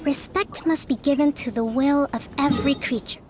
Respect must be given to the will of every creature.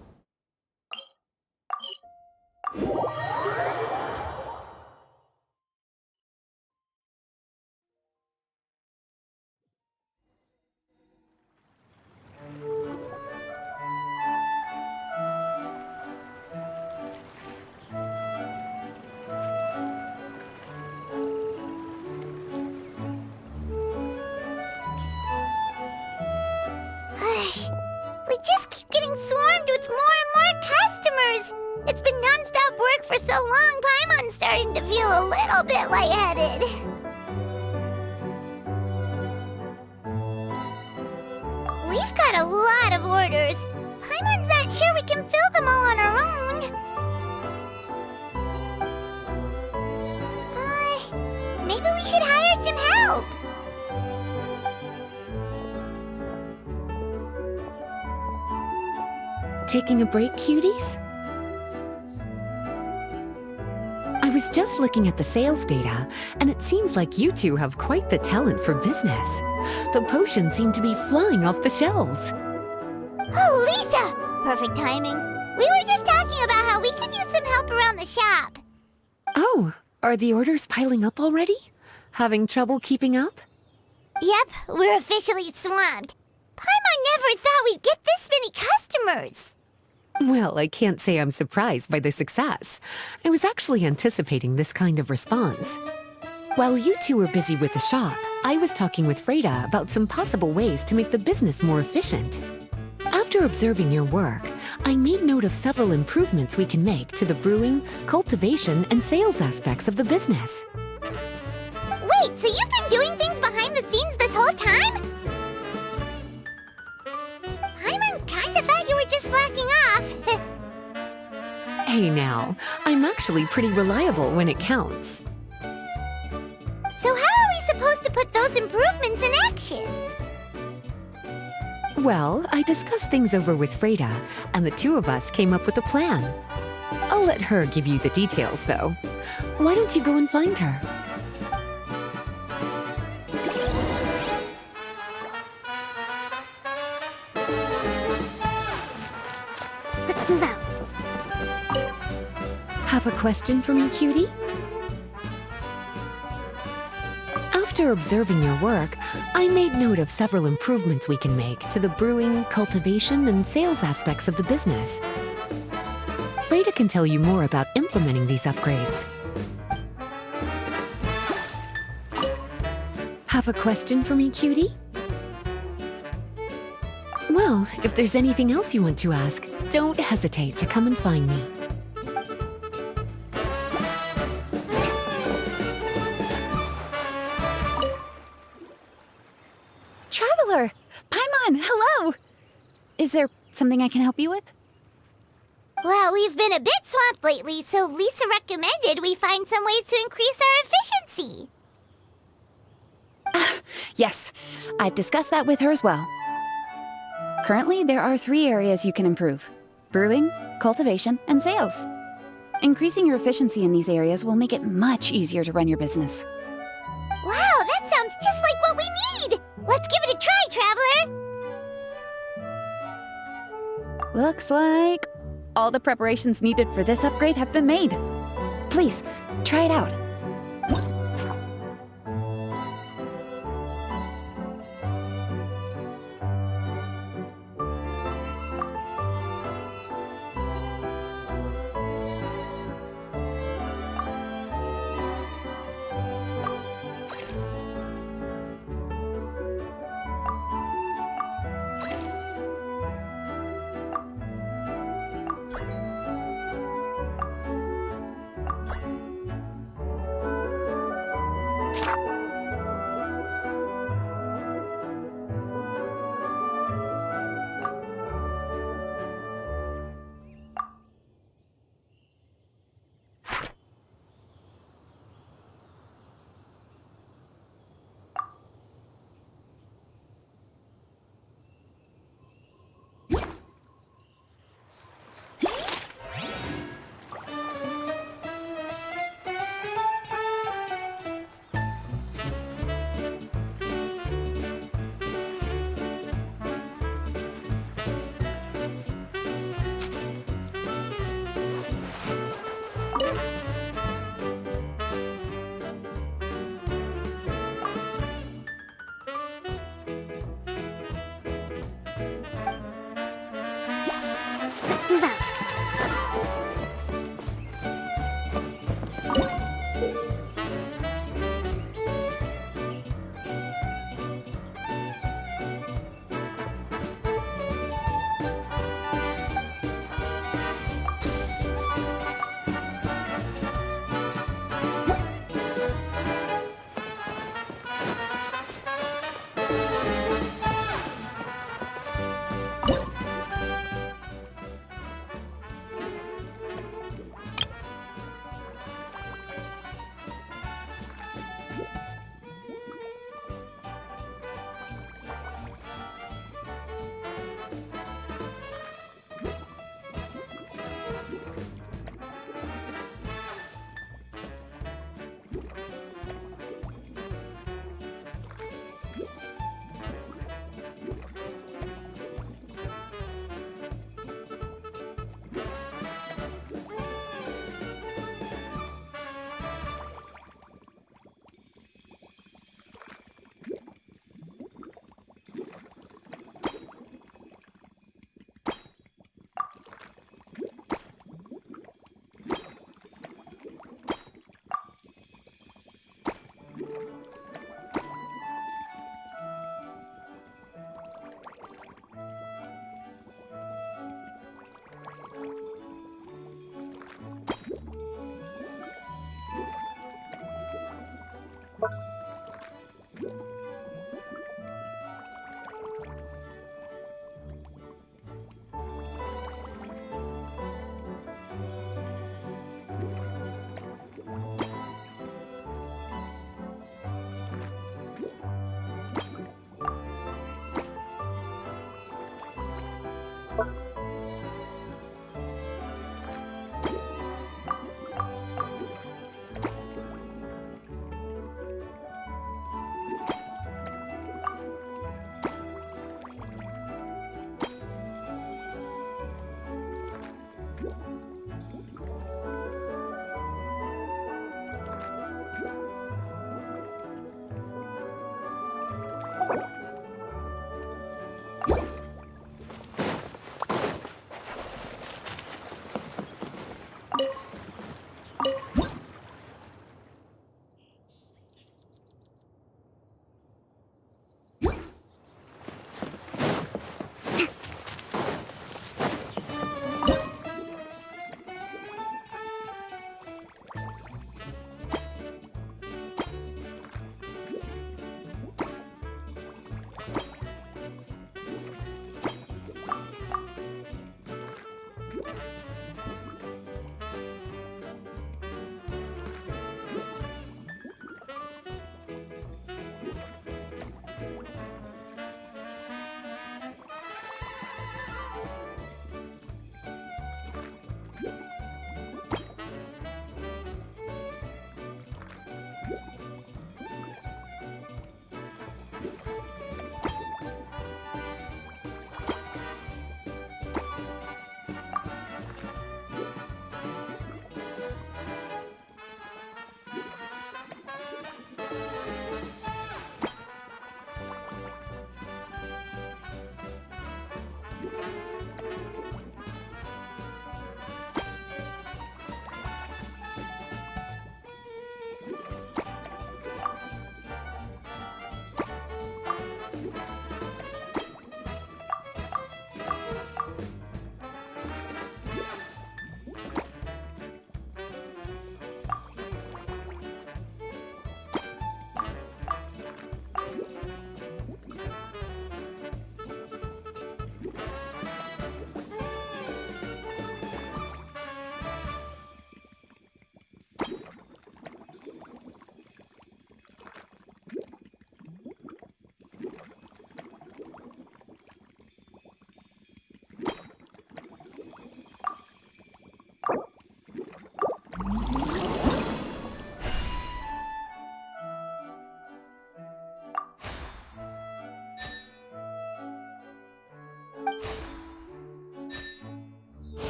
We just keep getting swarmed with more and more customers. It's been non-stop work for so long, Paimon's starting to feel a little bit lightheaded. We've got a lot of orders. Paimon's not sure we can fill them all on our own. Maybe we should hire some help. Taking a break, cuties? I was just looking at the sales data, and it seems like you two have quite the talent for business. The potions seem to be flying off the shelves. Oh, Lisa! Perfect timing. We were just talking about how we could use some help around the shop. Oh, are the orders piling up already? Having trouble keeping up? Yep, we're officially swamped. Paimon never thought we'd get this many customers. Well, I can't say I'm surprised by the success. I was actually anticipating this kind of response. While you two were busy with the shop, I was talking with Freda about some possible ways to make the business more efficient. After observing your work, I made note of several improvements we can make to the brewing, cultivation, and sales aspects of the business. Wait, so you've been doing things behind the scenes this whole time? Paimon kinda thought you were just slacking off. Hey now, I'm actually pretty reliable when it counts. So how are we supposed to put those improvements in action? Well, I discussed things over with Freda, and the two of us came up with a plan. I'll let her give you the details, though. Why don't you go and find her? Let's move out. Have a question for me, cutie? After observing your work, I made note of several improvements we can make to the brewing, cultivation, and sales aspects of the business. Freda can tell you more about implementing these upgrades. Have a question for me, cutie? Well, if there's anything else you want to ask, don't hesitate to come and find me. Traveler! Paimon, hello! Is there something I can help you with? Well, we've been a bit swamped lately, so Lisa recommended we find some ways to increase our efficiency. Yes, I've discussed that with her as well. Currently, there are 3 areas you can improve: brewing, cultivation, and sales. Increasing your efficiency in these areas will make it much easier to run your business. Wow, that sounds just like what we need! Let's give it a try, Traveler! Looks like all the preparations needed for this upgrade have been made. Please, try it out.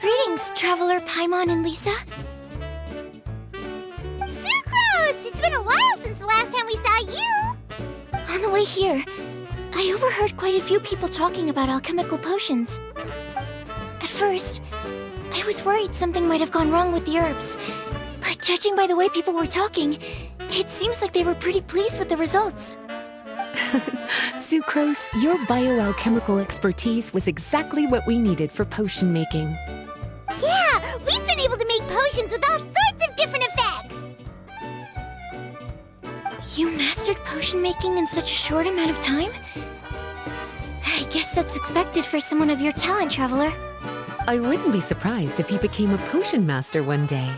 Greetings, Traveler Paimon and Lisa. Sucrose! It's been a while since the last time we saw you! On the way here, I overheard quite a few people talking about alchemical potions. At first, I was worried something might have gone wrong with the herbs. But judging by the way people were talking, it seems like they were pretty pleased with the results. Sucrose, your bioalchemical expertise was exactly what we needed for potion making. Yeah, we've been able to make potions with all sorts of different effects! You mastered potion making in such a short amount of time? I guess that's expected for someone of your talent, Traveler. I wouldn't be surprised if you became a potion master one day.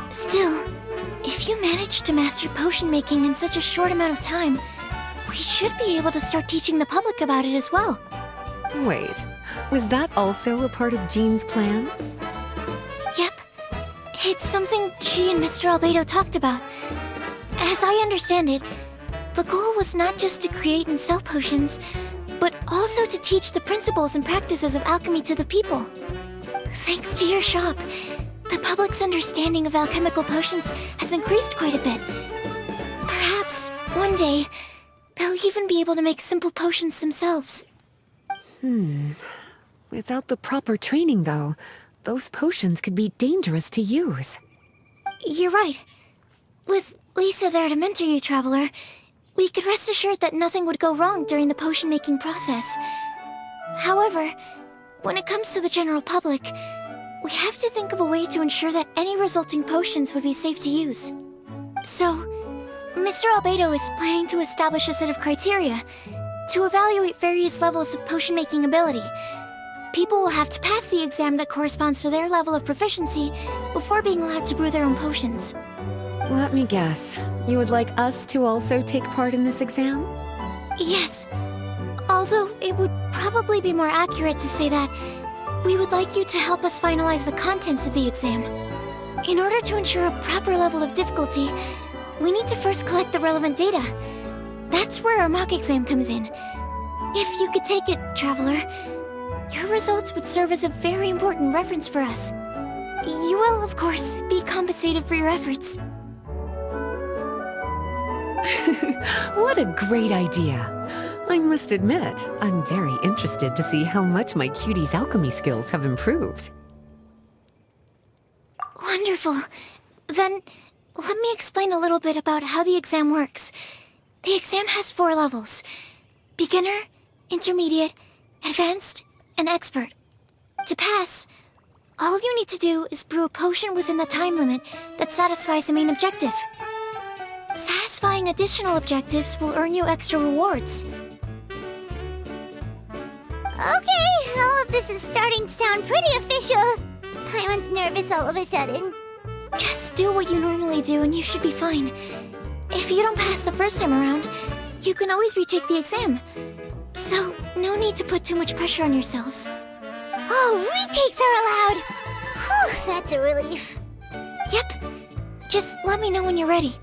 Still, if you managed to master potion making in such a short amount of time, we should be able to start teaching the public about it as well. Wait, was that also a part of Jean's plan? Yep. It's something she and Mr. Albedo talked about. As I understand it, the goal was not just to create and sell potions, but also to teach the principles and practices of alchemy to the people. Thanks to your shop, the public's understanding of alchemical potions has increased quite a bit. Perhaps, one day, they'll even be able to make simple potions themselves. Without the proper training, though, those potions could be dangerous to use. You're right. With Lisa there to mentor you, Traveler, we could rest assured that nothing would go wrong during the potion-making process. However, when it comes to the general public, we have to think of a way to ensure that any resulting potions would be safe to use. So, Mr. Albedo is planning to establish a set of criteria to evaluate various levels of potion-making ability. People will have to pass the exam that corresponds to their level of proficiency before being allowed to brew their own potions. Let me guess, you would like us to also take part in this exam? Yes. Although it would probably be more accurate to say that we would like you to help us finalize the contents of the exam. In order to ensure a proper level of difficulty, we need to first collect the relevant data. That's where our mock exam comes in. If you could take it, Traveler, your results would serve as a very important reference for us. You will, of course, be compensated for your efforts. What a great idea! I must admit, I'm very interested to see how much my cutie's alchemy skills have improved. Wonderful. Then, let me explain a little bit about how the exam works. The exam has 4 levels: beginner, intermediate, advanced, and expert. To pass, all you need to do is brew a potion within the time limit that satisfies the main objective. Satisfying additional objectives will earn you extra rewards. Okay, all of this is starting to sound pretty official. Paimon's nervous all of a sudden. Just do what you normally do and you should be fine. If you don't pass the first time around, you can always retake the exam. So, no need to put too much pressure on yourselves. Oh, retakes are allowed! Whew, that's a relief. Yep. Just let me know when you're ready.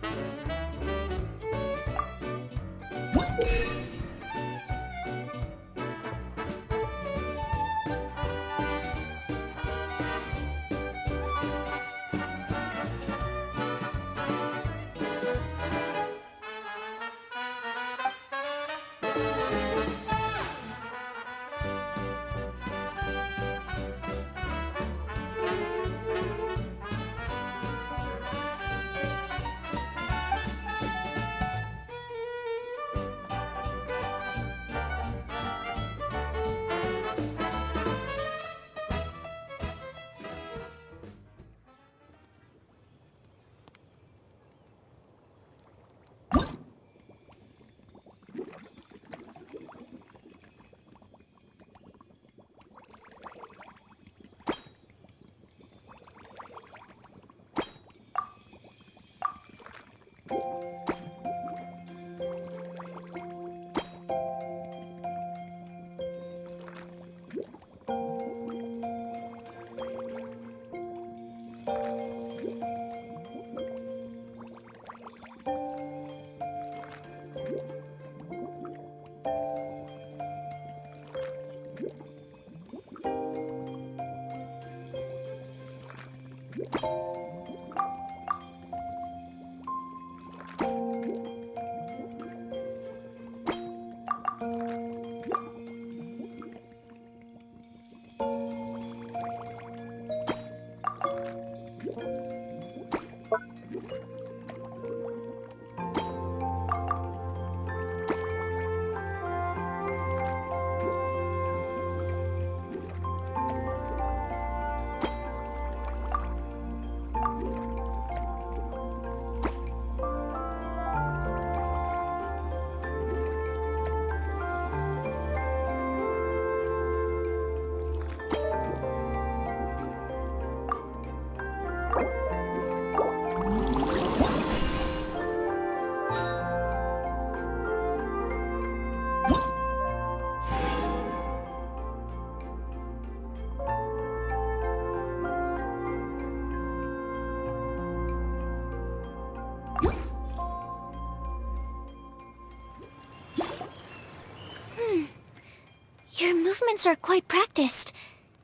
students are quite practiced,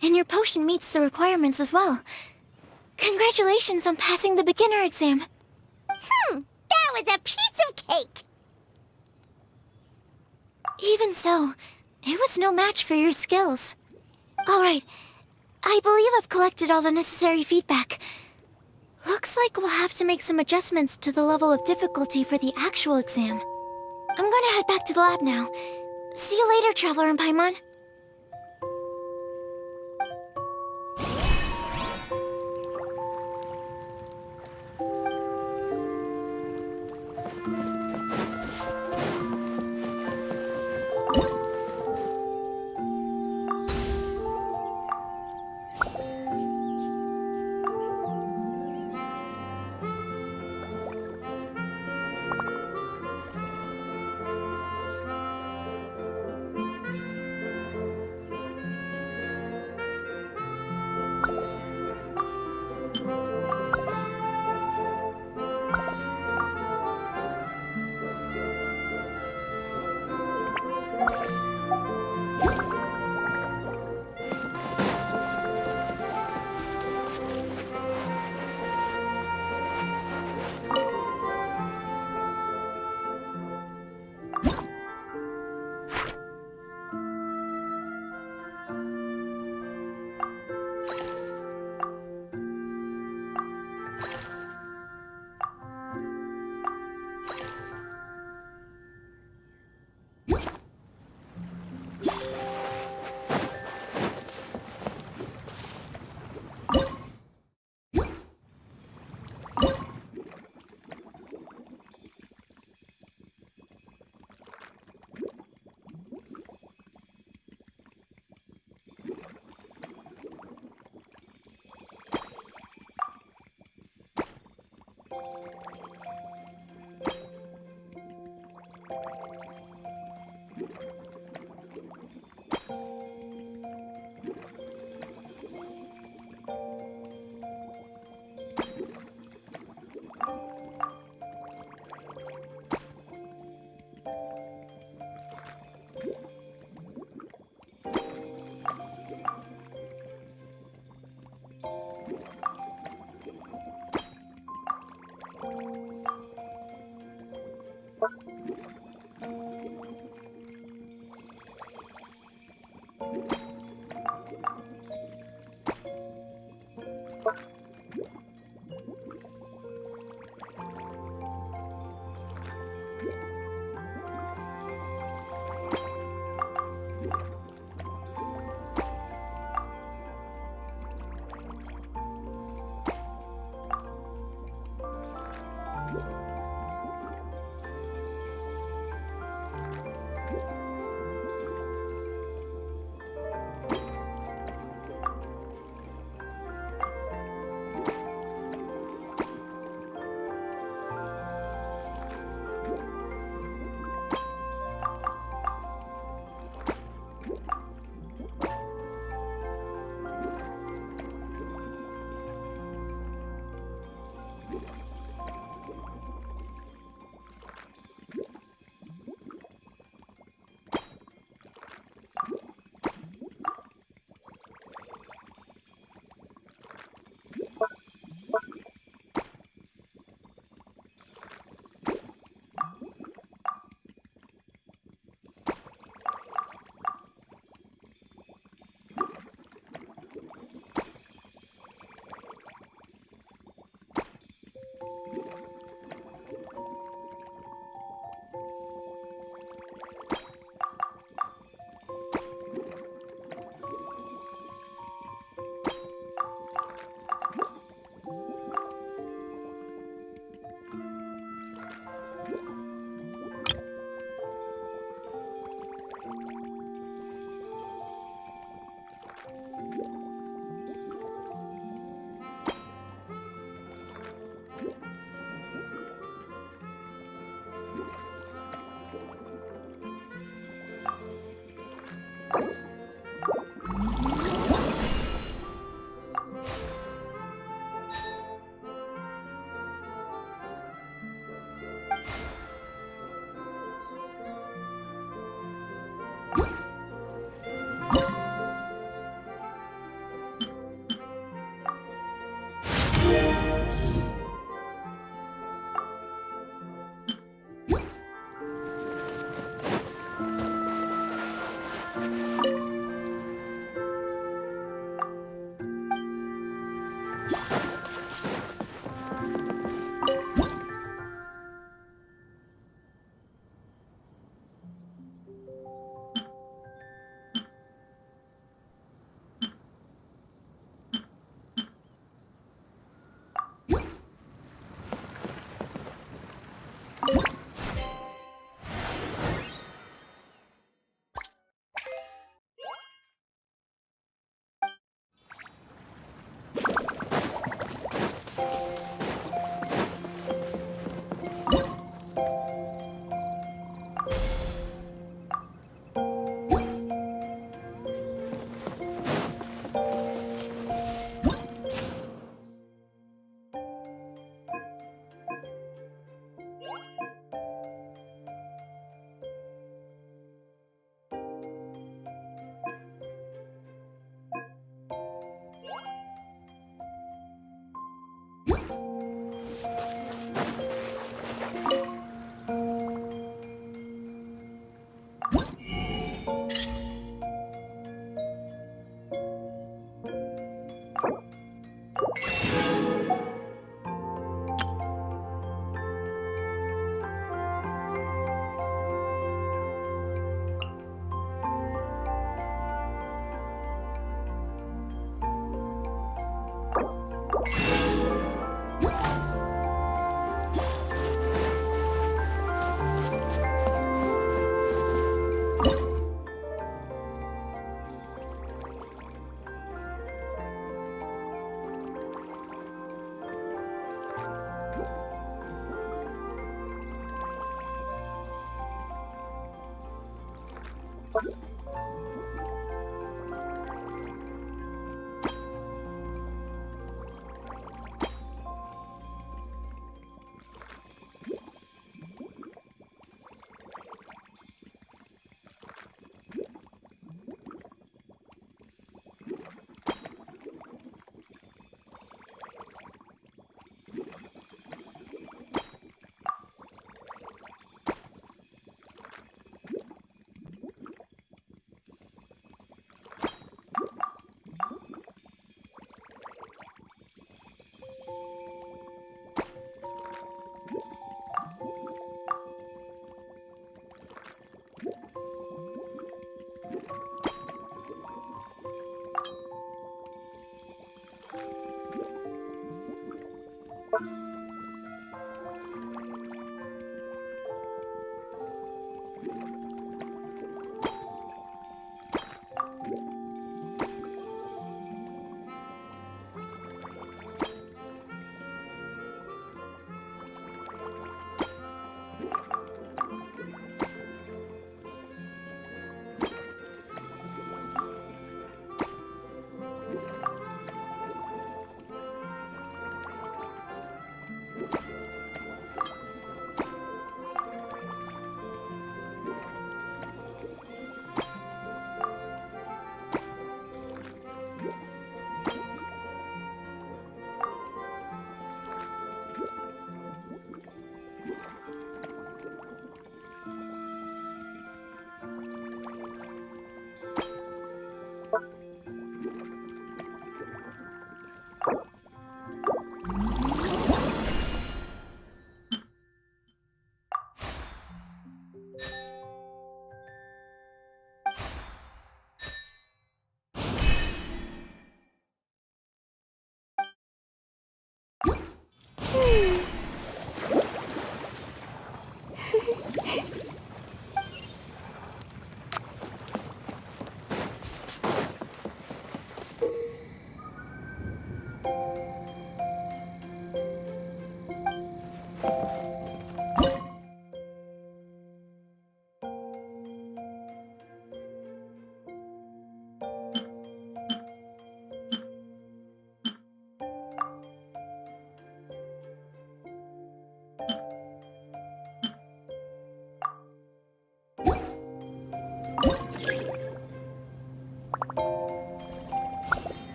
and your potion meets the requirements as well. Congratulations on passing the beginner exam. That was a piece of cake! Even so, it was no match for your skills. Alright, I believe I've collected all the necessary feedback. Looks like we'll have to make some adjustments to the level of difficulty for the actual exam. I'm gonna head back to the lab now. See you later, Traveler and Paimon.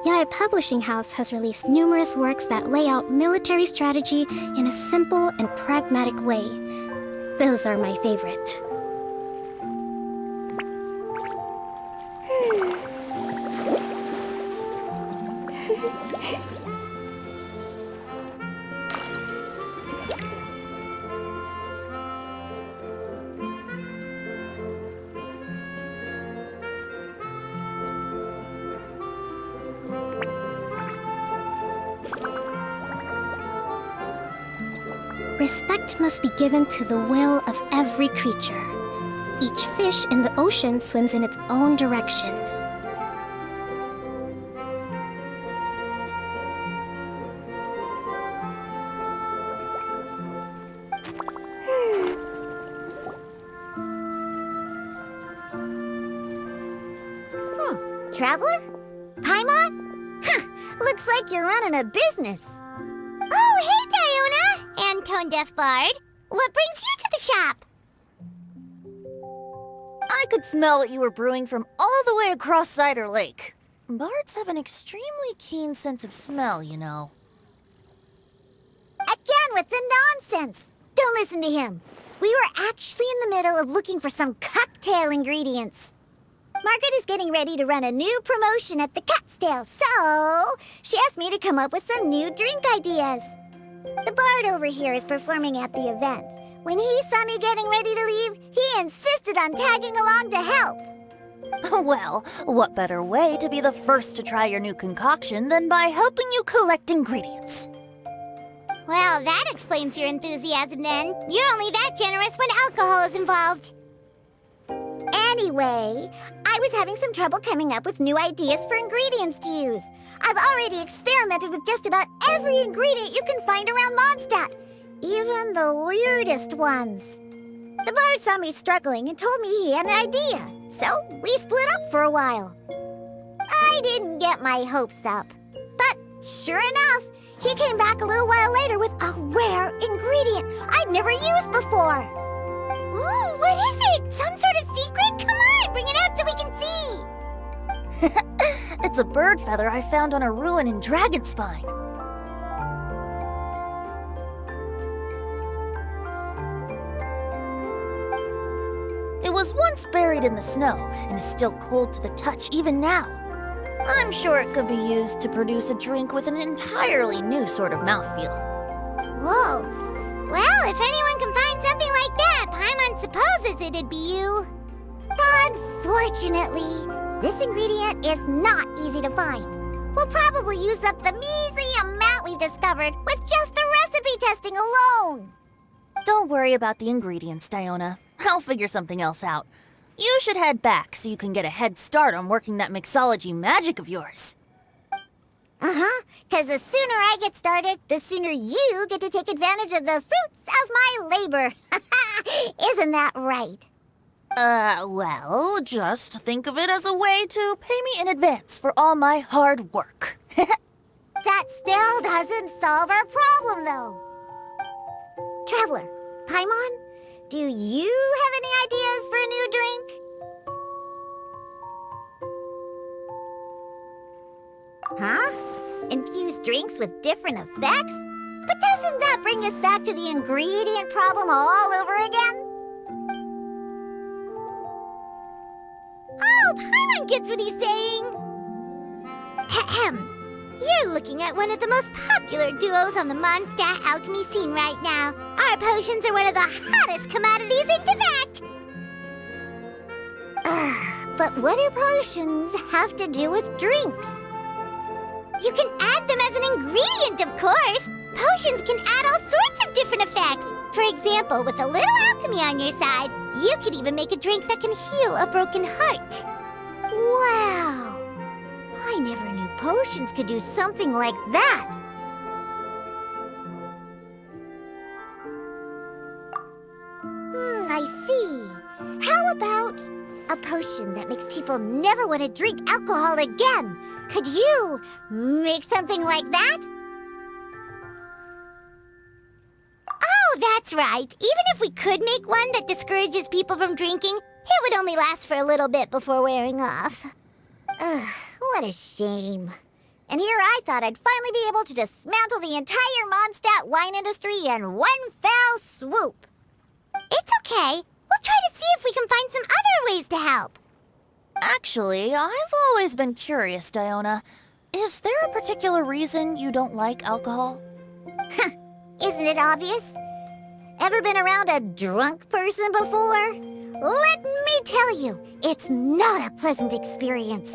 Yae Publishing House has released numerous works that lay out military strategy in a simple and pragmatic way. Those are my favorite. Respect must be given to the will of every creature. Each fish in the ocean swims in its own direction. Traveler? Paimon? Looks like you're running a business. Oh, hey, Diona! And Tone Deaf Bard. What brings you to the shop? I could smell what you were brewing from all the way across Cider Lake. Bards have an extremely keen sense of smell, you know. Again with the nonsense. Don't listen to him. We were actually in the middle of looking for some cocktail ingredients. Margaret is getting ready to run a new promotion at the Catstail, so she asked me to come up with some new drink ideas. The bard over here is performing at the event. When he saw me getting ready to leave, he insisted on tagging along to help. Well, what better way to be the first to try your new concoction than by helping you collect ingredients? Well, that explains your enthusiasm then. You're only that generous when alcohol is involved. Anyway, I was having some trouble coming up with new ideas for ingredients to use. I've already experimented with just about every ingredient you can find around Mondstadt, even the weirdest ones. The bard saw me struggling and told me he had an idea, so we split up for a while. I didn't get my hopes up, but sure enough, he came back a little while later with a rare ingredient I'd never used before. Ooh, what is it? Some sort of secret? Come on, bring it out so we can see. It's a bird feather I found on a ruin in Dragonspine. It was once buried in the snow and is still cold to the touch even now. I'm sure it could be used to produce a drink with an entirely new sort of mouthfeel. Whoa. Well, if anyone can find something like that, Paimon supposes it'd be you. Unfortunately, this ingredient is not easy to find. We'll probably use up the measly amount we've discovered with just the recipe testing alone. Don't worry about the ingredients, Diona. I'll figure something else out. You should head back so you can get a head start on working that mixology magic of yours. Uh-huh, because the sooner I get started, the sooner you get to take advantage of the fruits of my labor. Isn't that right? Well, just think of it as a way to pay me in advance for all my hard work. That still doesn't solve our problem, though. Traveler, Paimon, do you have any ideas for a new drink? Huh? Infused drinks with different effects? But doesn't that bring us back to the ingredient problem all over again? Oh, Paimon gets what he's saying. Ahem. You're looking at one of the most popular duos on the Mondstadt alchemy scene right now. Our potions are one of the hottest commodities in Teyvat. But what do potions have to do with drinks? You can add them as an ingredient, of course. Potions can add all sorts of different effects. For example, with a little alchemy on your side, you could even make a drink that can heal a broken heart. Wow! I never knew potions could do something like that. I see. How about a potion that makes people never want to drink alcohol again? Could you make something like that? Oh, that's right. Even if we could make one that discourages people from drinking, it would only last for a little bit before wearing off. Ugh, what a shame. And here I thought I'd finally be able to dismantle the entire Mondstadt wine industry in one fell swoop. It's okay. We'll try to see if we can find some other ways to help. Actually, I've always been curious, Diona. Is there a particular reason you don't like alcohol? Isn't it obvious? Ever been around a drunk person before? Let me tell you, it's not a pleasant experience.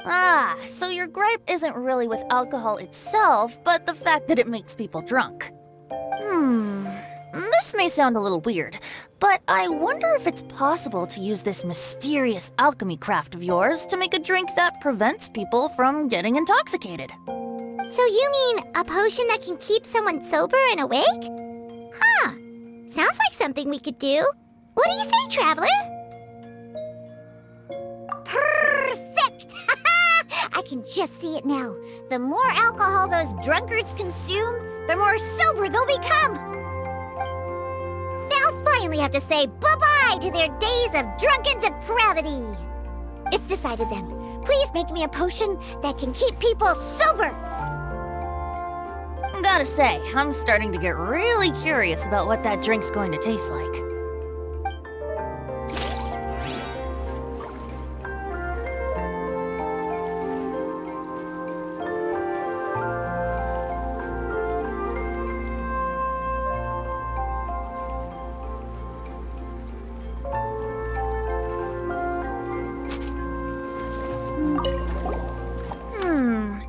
Ah, so your gripe isn't really with alcohol itself, but the fact that it makes people drunk. This may sound a little weird, but I wonder if it's possible to use this mysterious alchemy craft of yours to make a drink that prevents people from getting intoxicated. So you mean a potion that can keep someone sober and awake? Huh. Sounds like something we could do. What do you say, Traveler? Perfect! I can just see it now. The more alcohol those drunkards consume, the more sober they'll become. They'll finally have to say bye-bye to their days of drunken depravity. It's decided then. Please make me a potion that can keep people sober. Gotta say, I'm starting to get really curious about what that drink's going to taste like.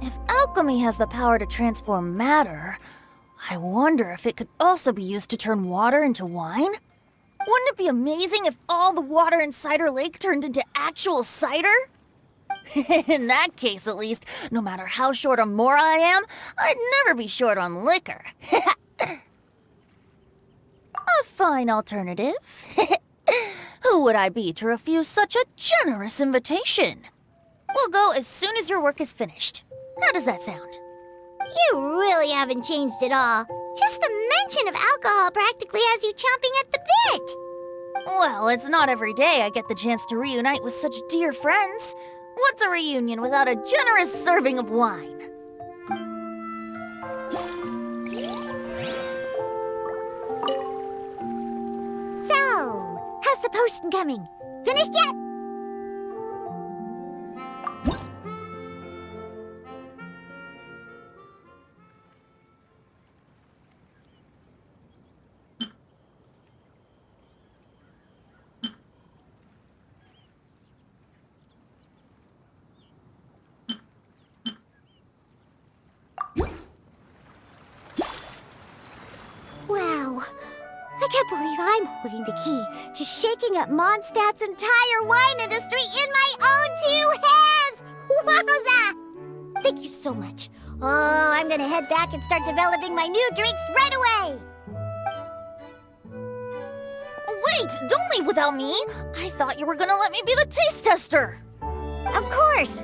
If alchemy has the power to transform matter, I wonder if it could also be used to turn water into wine? Wouldn't it be amazing if all the water in Cider Lake turned into actual cider? In that case, at least, no matter how short on more I am, I'd never be short on liquor. A fine alternative. Who would I be to refuse such a generous invitation? We'll go as soon as your work is finished. How does that sound? You really haven't changed at all. Just the mention of alcohol practically has you chomping at the bit. Well, it's not every day I get the chance to reunite with such dear friends. What's a reunion without a generous serving of wine? So, how's the potion coming? Finished yet? Wow, I can't believe I'm holding the key to shaking up Mondstadt's entire wine industry in my own 2 hands! Wowza! Thank you so much. Oh, I'm gonna head back and start developing my new drinks right away! Wait, don't leave without me! I thought you were gonna let me be the taste tester! Of course!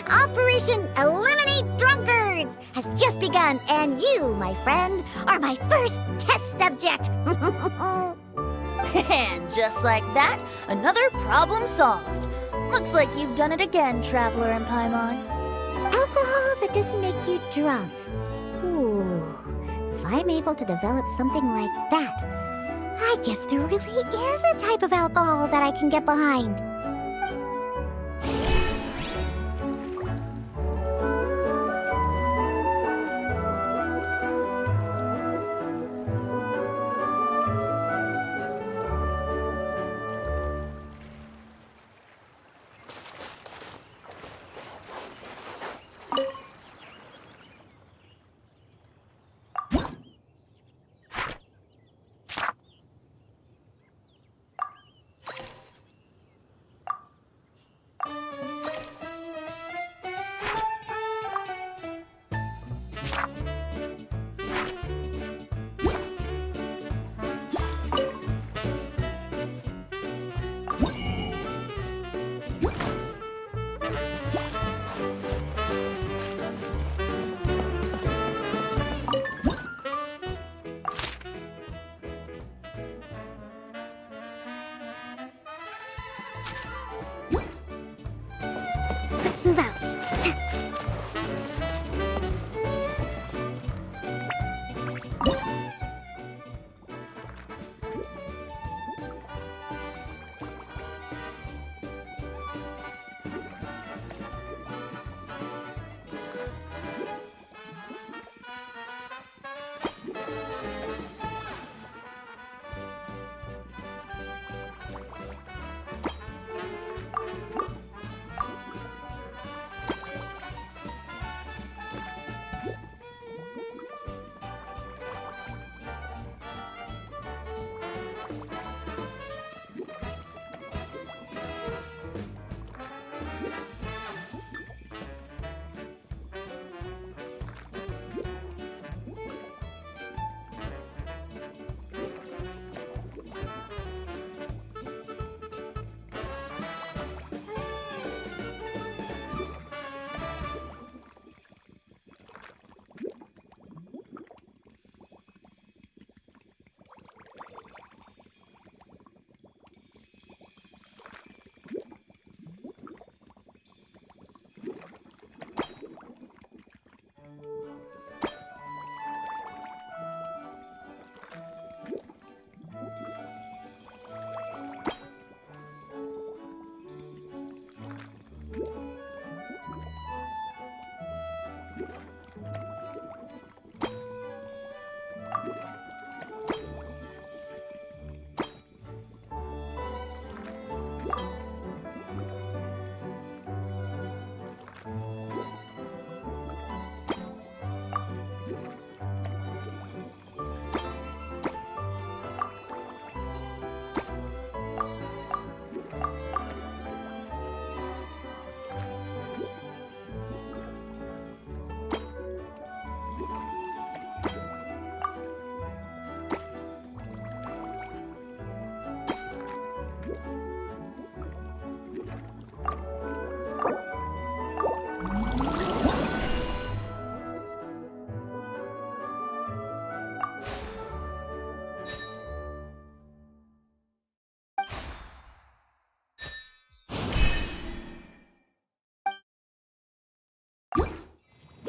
Operation Eliminate Drunkards has just begun, and you, my friend, are my first test subject! And just like that, another problem solved. Looks like you've done it again, Traveler and Paimon. Alcohol that doesn't make you drunk. Ooh, if I'm able to develop something like that, I guess there really is a type of alcohol that I can get behind.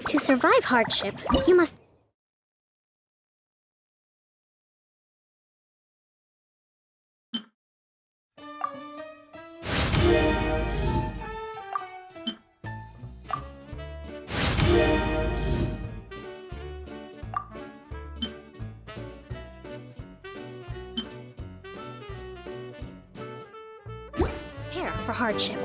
To survive hardship, you must... prepare for hardship.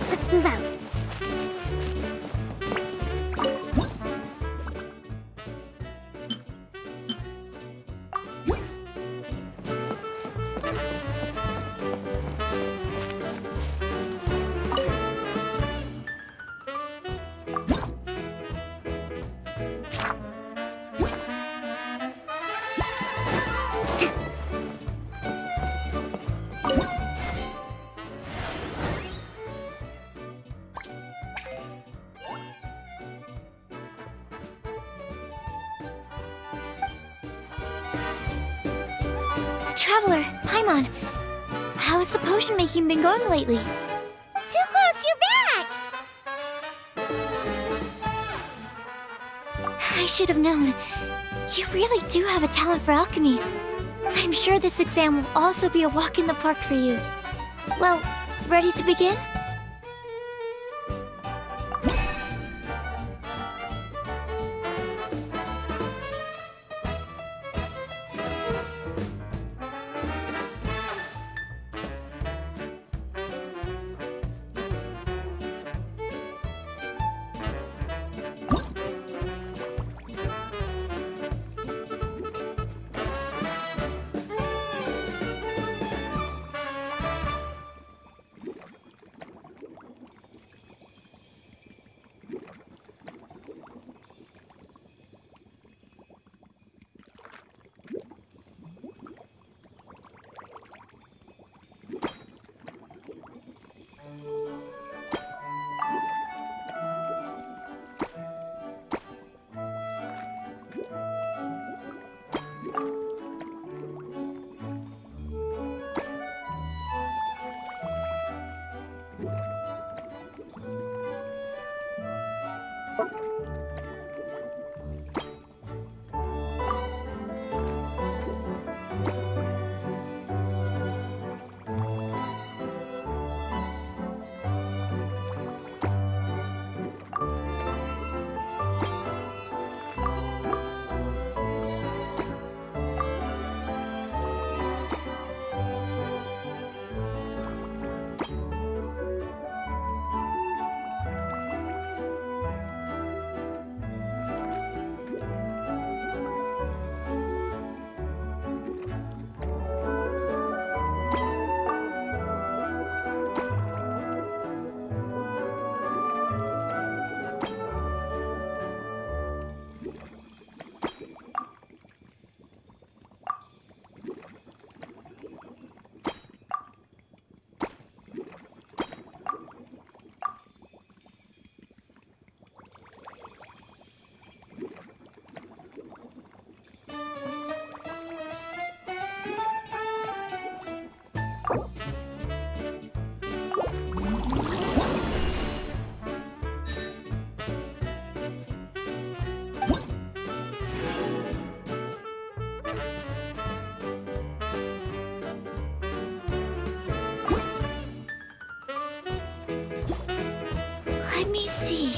Let's move out. Traveler, Paimon, how has the potion making been going lately? Sucrose, you're back! I should have known. You really do have a talent for alchemy. I'm sure this exam will also be a walk in the park for you. Well, ready to begin? Let me see.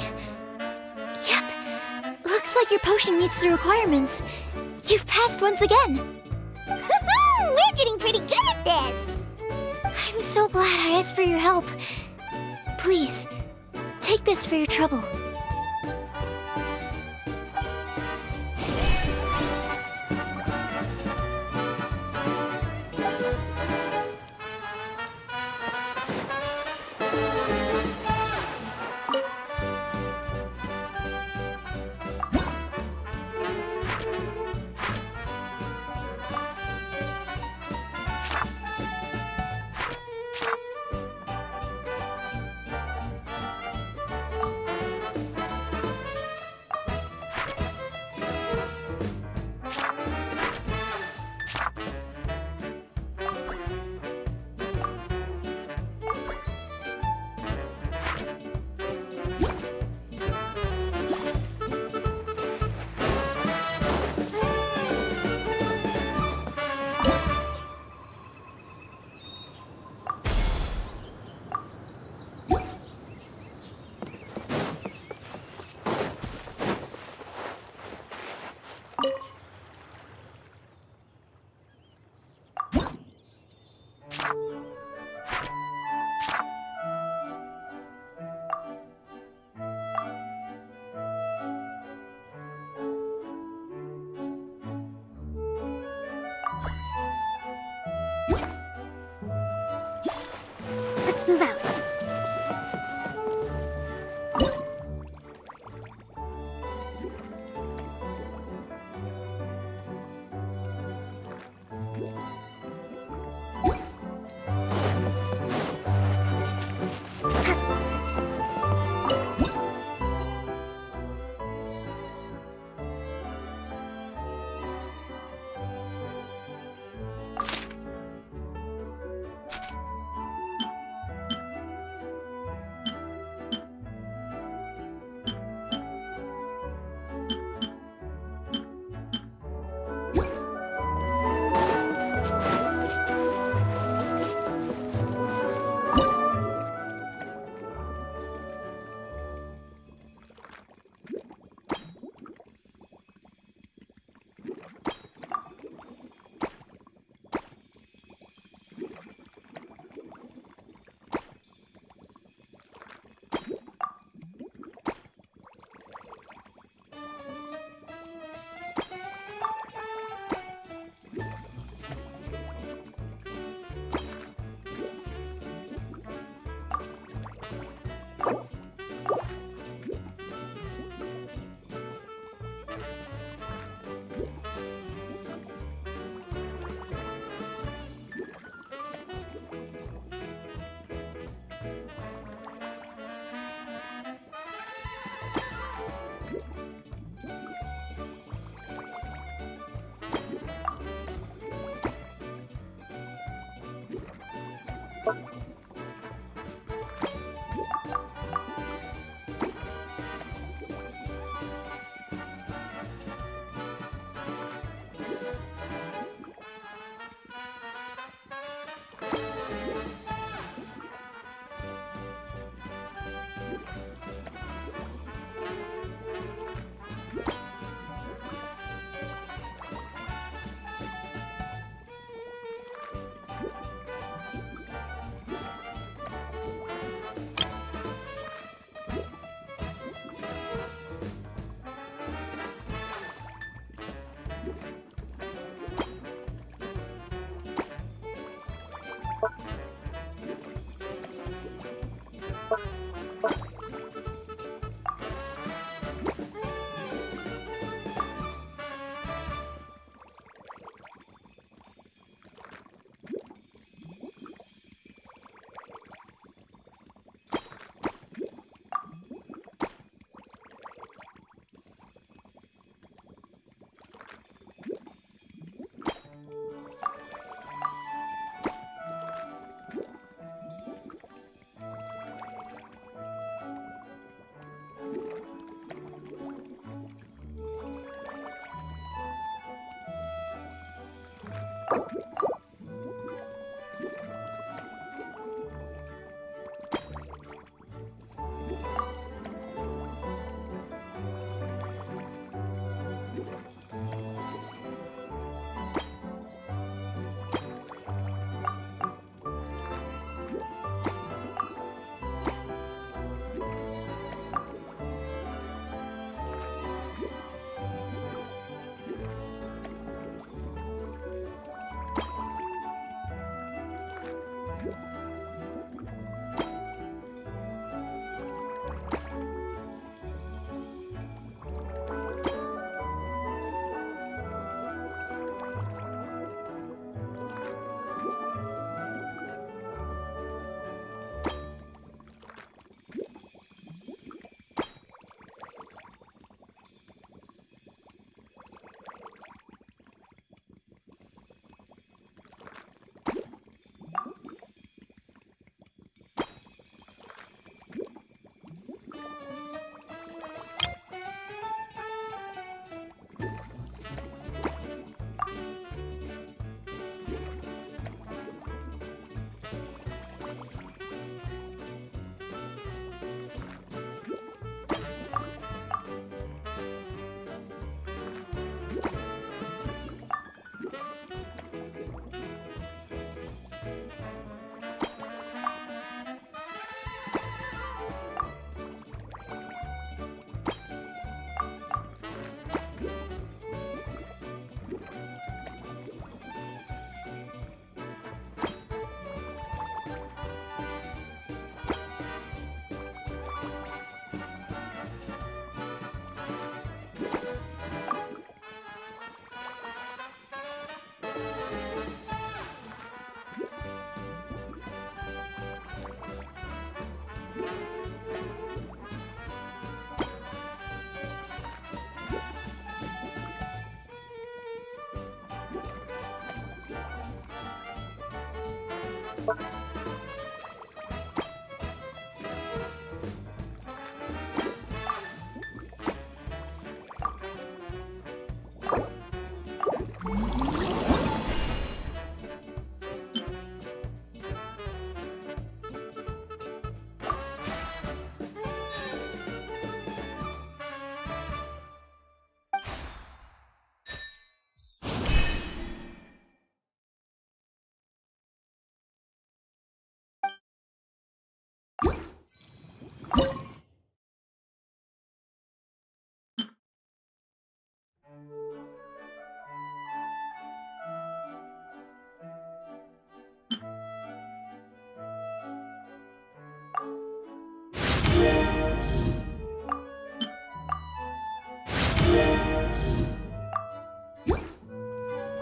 Yep. Looks like your potion meets the requirements. You've passed once again. We're getting pretty good at this! I'm so glad I asked for your help. Please, take this for your trouble. Let's move out.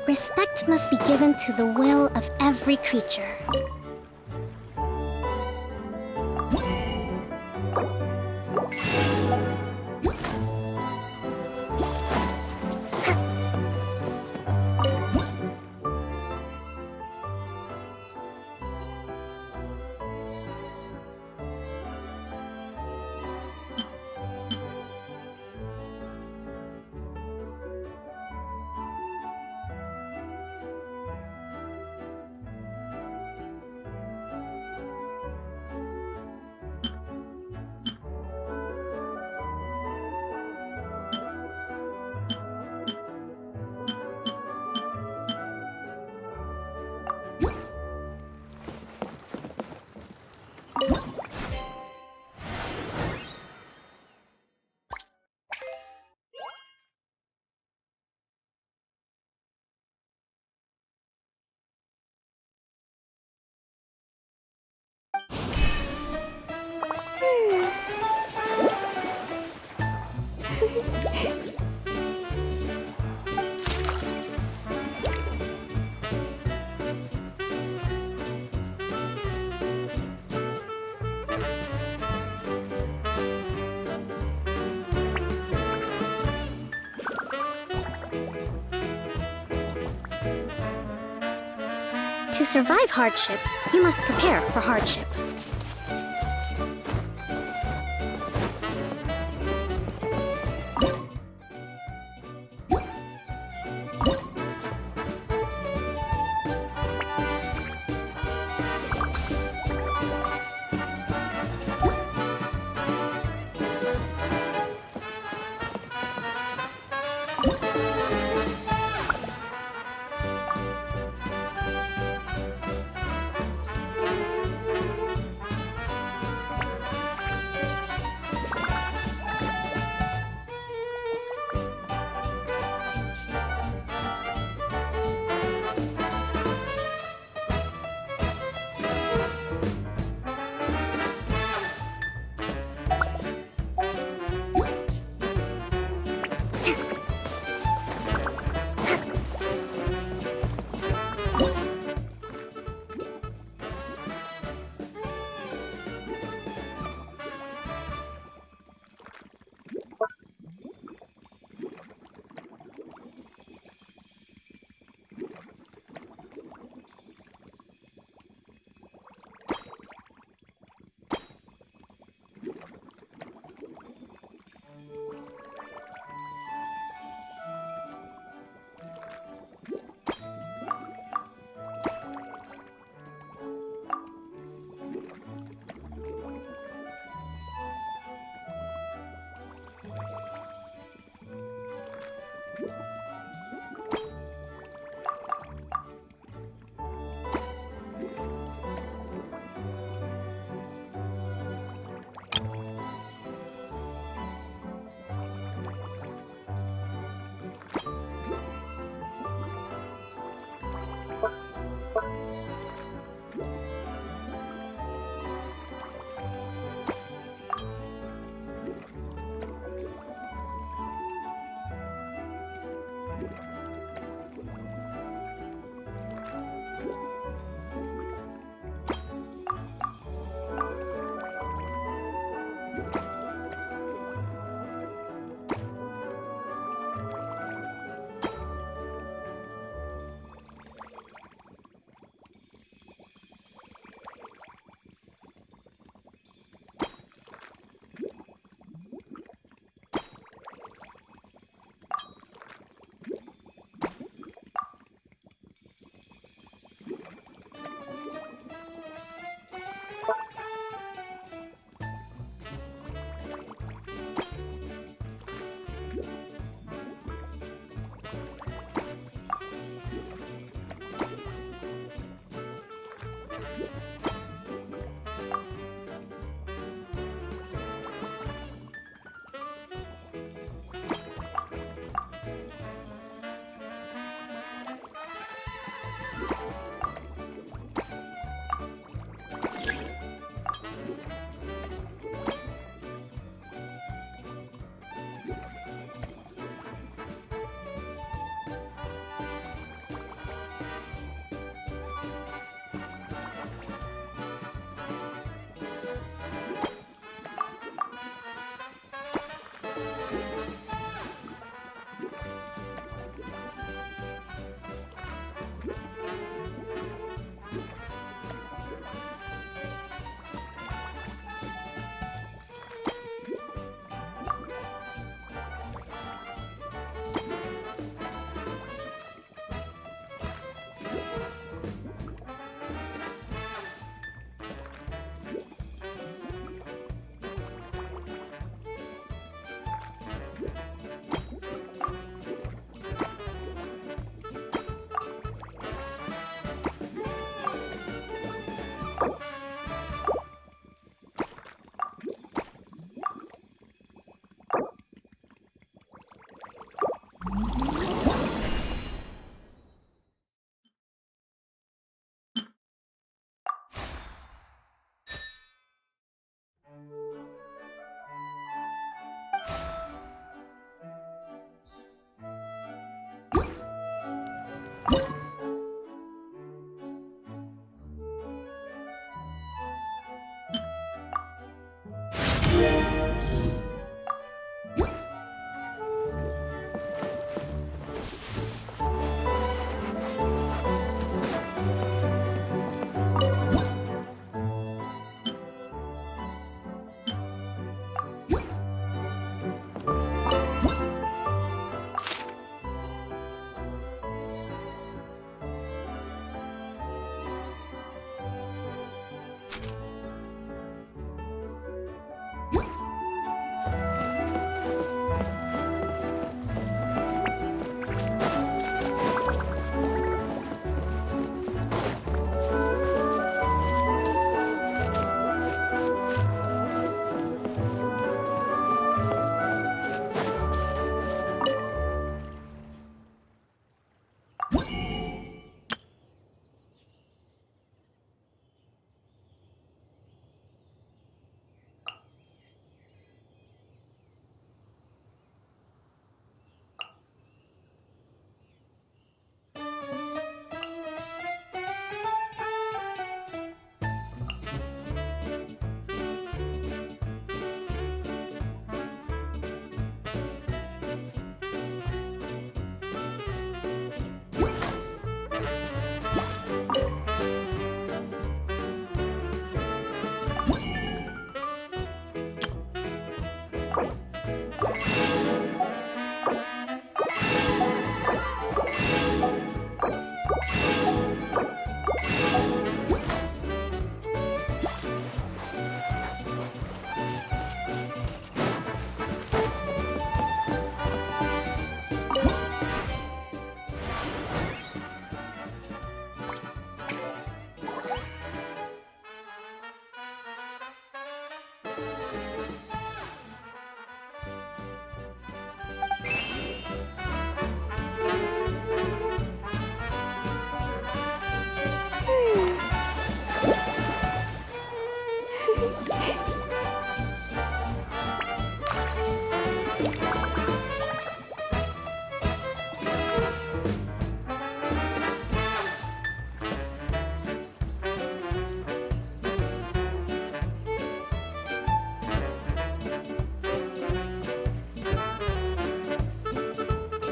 Respect must be given to the will of every creature. To survive hardship, you must prepare for hardship.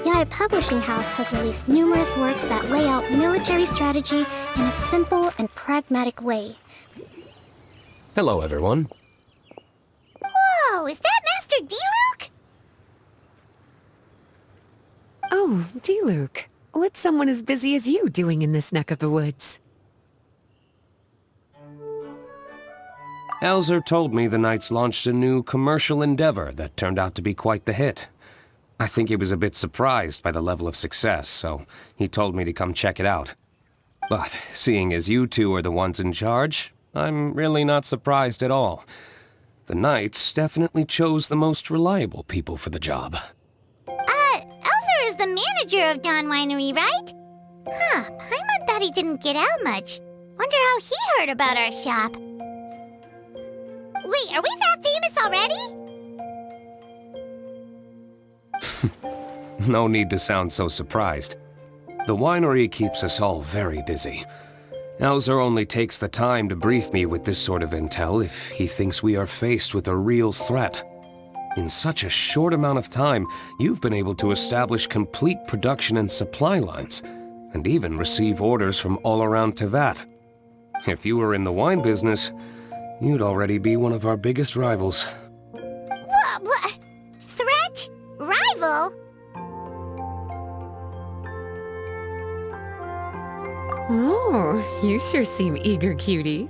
Our publishing house has released numerous works that lay out military strategy in a simple and pragmatic way. Hello, everyone. Whoa, is that Master D-Luke? Oh, D-Luke. What's someone as busy as you doing in this neck of the woods? Alzer told me the Knights launched a new commercial endeavor that turned out to be quite the hit. I think he was a bit surprised by the level of success, so he told me to come check it out. But seeing as you two are the ones in charge, I'm really not surprised at all. The Knights definitely chose the most reliable people for the job. Elzer is the manager of Dawn Winery, right? Huh, Paimon thought he didn't get out much. Wonder how he heard about our shop. Wait, are we that famous already? No need to sound so surprised. The winery keeps us all very busy. Alzer only takes the time to brief me with this sort of intel if he thinks we are faced with a real threat. In such a short amount of time, you've been able to establish complete production and supply lines, and even receive orders from all around Teyvat. If you were in the wine business, you'd already be one of our biggest rivals. What? Threat? Rival? Oh, you sure seem eager, cutie.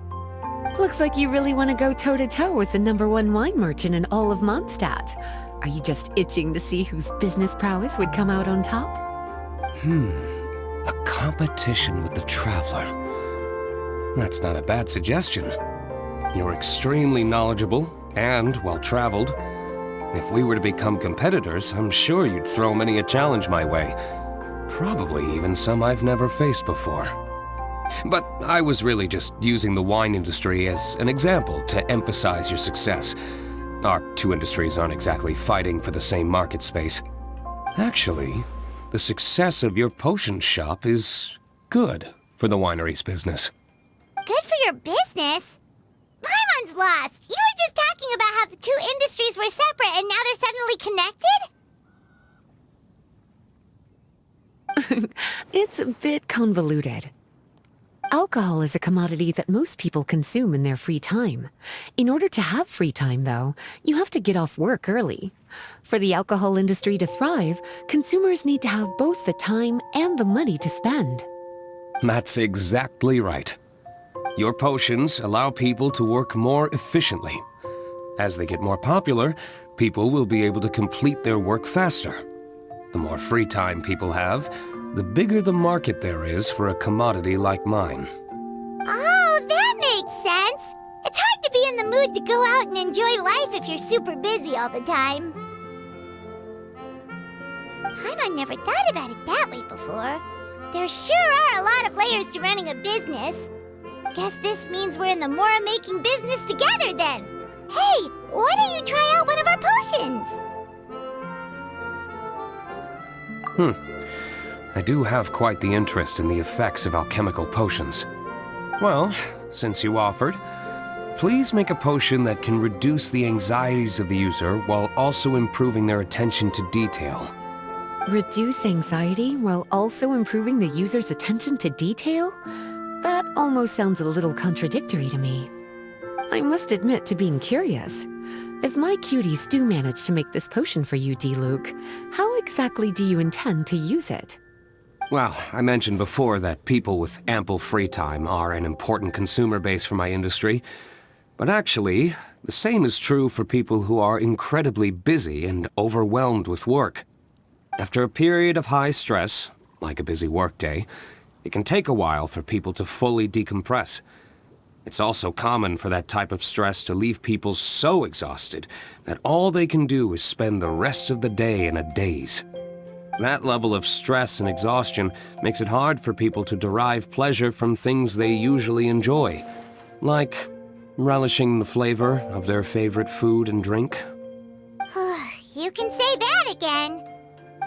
Looks like you really want to go toe-to-toe with the #1 wine merchant in all of Mondstadt. Are you just itching to see whose business prowess would come out on top? A competition with the Traveler. That's not a bad suggestion. You're extremely knowledgeable and well-traveled. If we were to become competitors, I'm sure you'd throw many a challenge my way. Probably even some I've never faced before. But I was really just using the wine industry as an example to emphasize your success. Our two industries aren't exactly fighting for the same market space. Actually, the success of your potion shop is good for the winery's business. Good for your business? Paimon's lost! You were just talking about how the two industries were separate and now they're suddenly connected? It's a bit convoluted. Alcohol is a commodity that most people consume in their free time. In order to have free time, though, you have to get off work early. For the alcohol industry to thrive, consumers need to have both the time and the money to spend. That's exactly right. Your potions allow people to work more efficiently. As they get more popular, people will be able to complete their work faster. The more free time people have, the bigger the market there is for a commodity like mine. Oh, that makes sense! It's hard to be in the mood to go out and enjoy life if you're super busy all the time. Paimon never thought about it that way before. There sure are a lot of layers to running a business. Guess this means we're in the Mora-making business together then. Hey, why don't you try out one of our potions? I do have quite the interest in the effects of alchemical potions. Well, since you offered, please make a potion that can reduce the anxieties of the user while also improving their attention to detail. Reduce anxiety while also improving the user's attention to detail? That almost sounds a little contradictory to me. I must admit to being curious. If my cuties do manage to make this potion for you, D-Luke, how exactly do you intend to use it? Well, I mentioned before that people with ample free time are an important consumer base for my industry. But actually, the same is true for people who are incredibly busy and overwhelmed with work. After a period of high stress, like a busy workday, it can take a while for people to fully decompress. It's also common for that type of stress to leave people so exhausted that all they can do is spend the rest of the day in a daze. That level of stress and exhaustion makes it hard for people to derive pleasure from things they usually enjoy, like relishing the flavor of their favorite food and drink. You can say that again.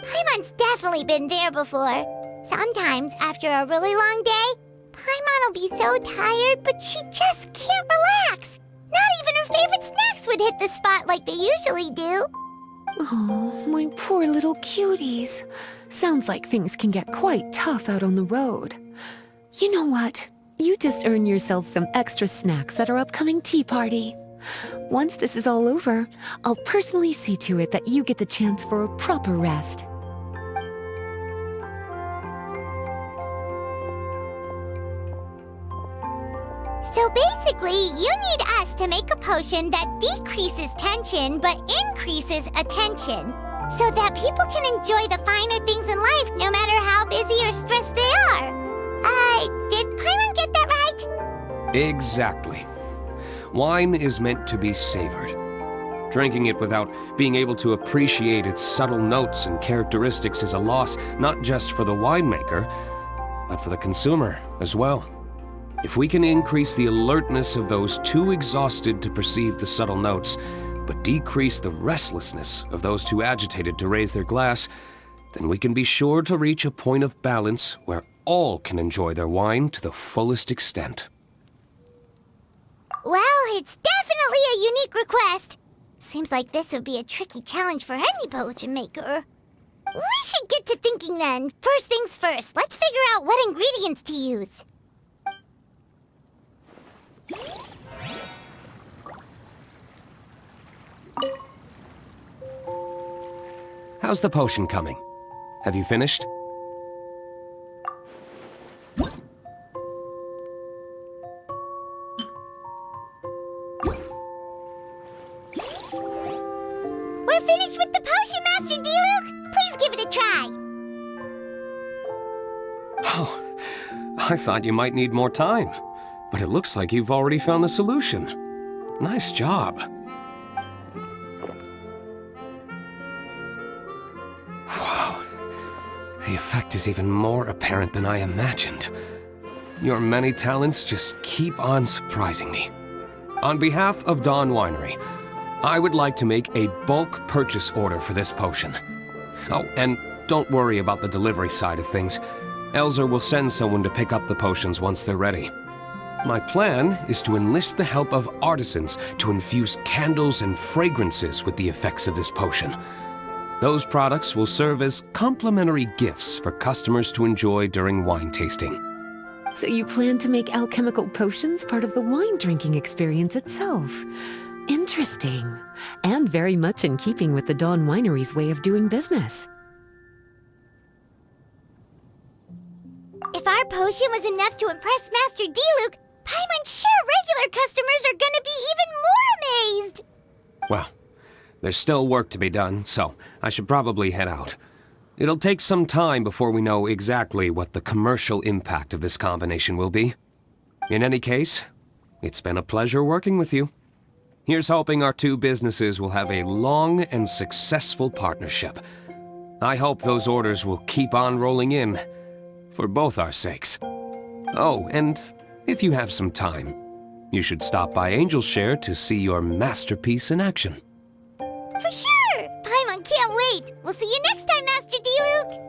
Paimon's definitely been there before. Sometimes, after a really long day, Paimon will be so tired, but she just can't relax. Not even her favorite snacks would hit the spot like they usually do. Oh, my poor little cuties. Sounds like things can get quite tough out on the road. You know what? You just earn yourself some extra snacks at our upcoming tea party. Once this is all over, I'll personally see to it that you get the chance for a proper rest. So basically, you need us to make a potion that decreases tension but increases attention, so that people can enjoy the finer things in life no matter how busy or stressed they are. Did Paimon get that right? Exactly. Wine is meant to be savored. Drinking it without being able to appreciate its subtle notes and characteristics is a loss not just for the winemaker, but for the consumer as well. If we can increase the alertness of those too exhausted to perceive the subtle notes, but decrease the restlessness of those too agitated to raise their glass, then we can be sure to reach a point of balance where all can enjoy their wine to the fullest extent. Well, it's definitely a unique request. Seems like this would be a tricky challenge for any potion maker. We should get to thinking then. First things first, let's figure out what ingredients to use. How's the potion coming? Have you finished? We're finished with the potion, Master D-Luke! Please give it a try! Oh, I thought you might need more time. But it looks like you've already found the solution. Nice job. The effect is even more apparent than I imagined. Your many talents just keep on surprising me. On behalf of Dawn Winery, I would like to make a bulk purchase order for this potion. Oh, and don't worry about the delivery side of things. Elzer will send someone to pick up the potions once they're ready. My plan is to enlist the help of artisans to infuse candles and fragrances with the effects of this potion. Those products will serve as complimentary gifts for customers to enjoy during wine tasting. So you plan to make alchemical potions part of the wine drinking experience itself. Interesting. And very much in keeping with the Dawn Winery's way of doing business. If our potion was enough to impress Master Diluc, Paimon's sure regular customers are gonna be even more amazed! Well, there's still work to be done, so I should probably head out. It'll take some time before we know exactly what the commercial impact of this combination will be. In any case, it's been a pleasure working with you. Here's hoping our two businesses will have a long and successful partnership. I hope those orders will keep on rolling in, for both our sakes. Oh, and if you have some time, you should stop by Angel's Share to see your masterpiece in action. For sure! Paimon can't wait! We'll see you next time, Master Diluc!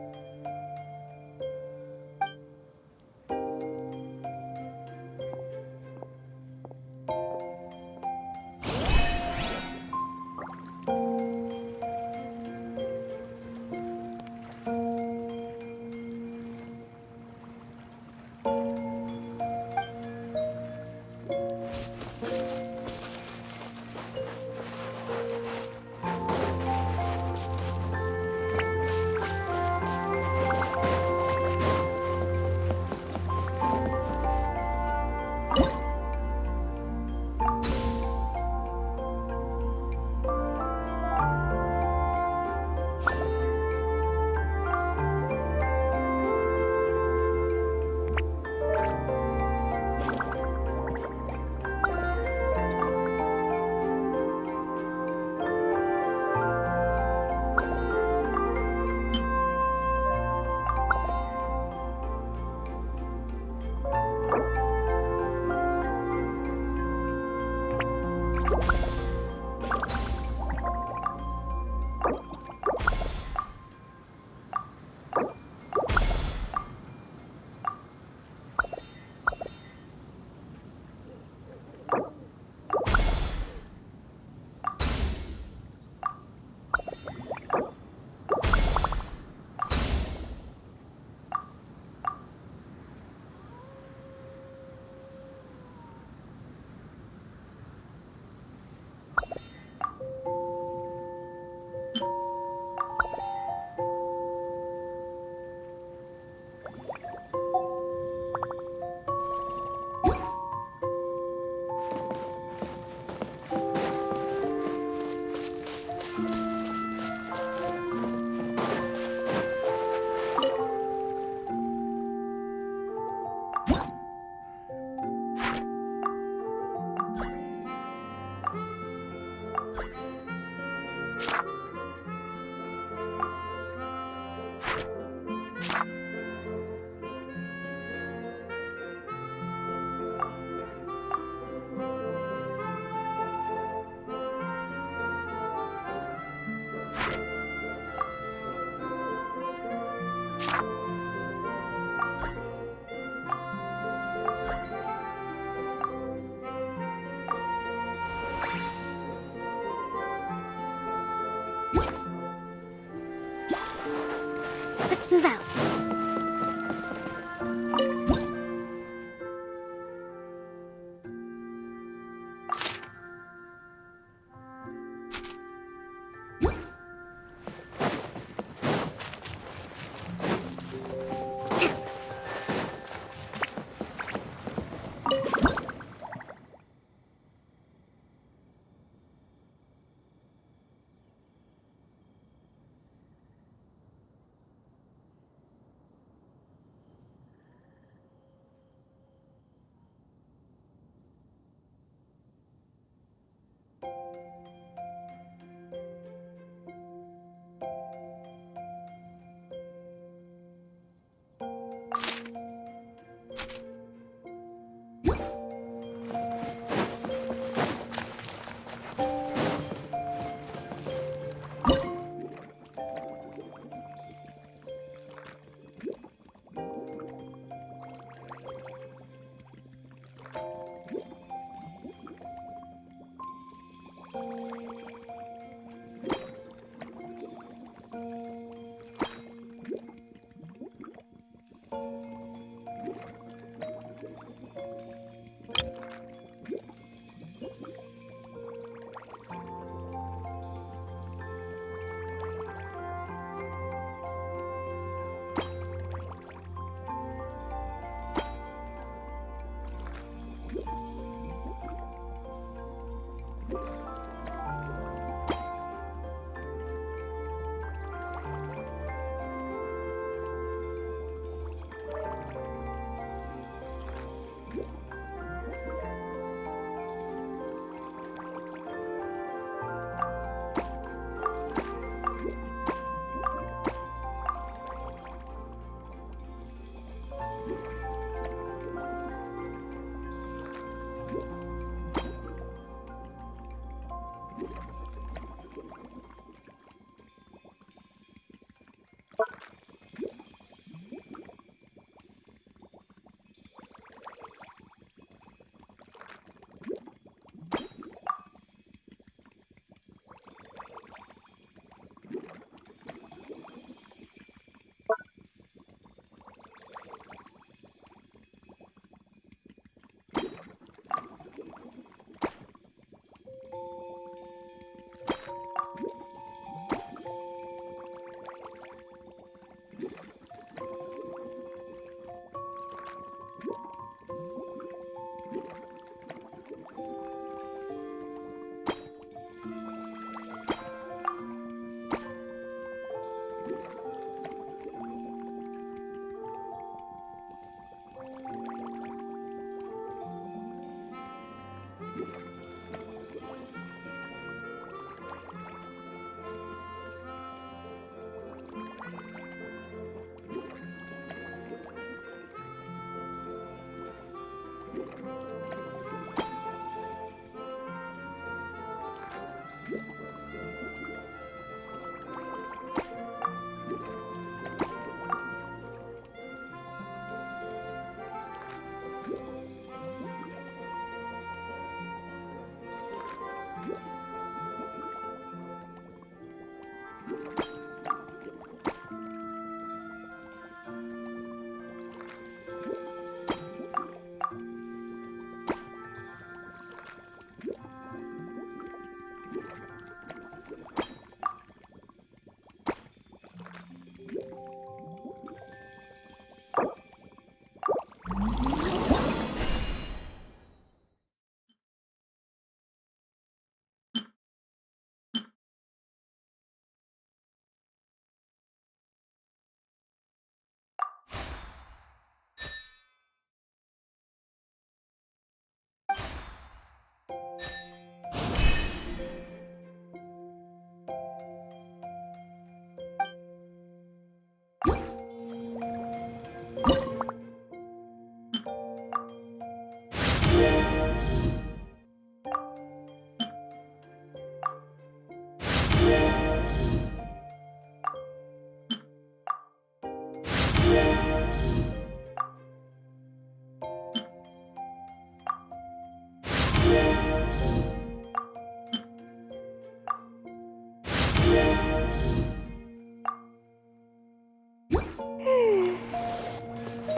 Let's move out.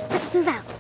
Let's move out.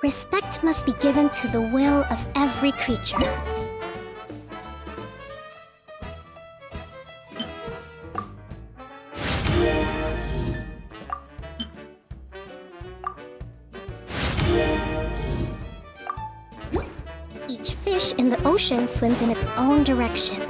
Respect must be given to the will of every creature. Each fish in the ocean swims in its own direction.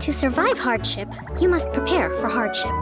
To survive hardship, you must prepare for hardship.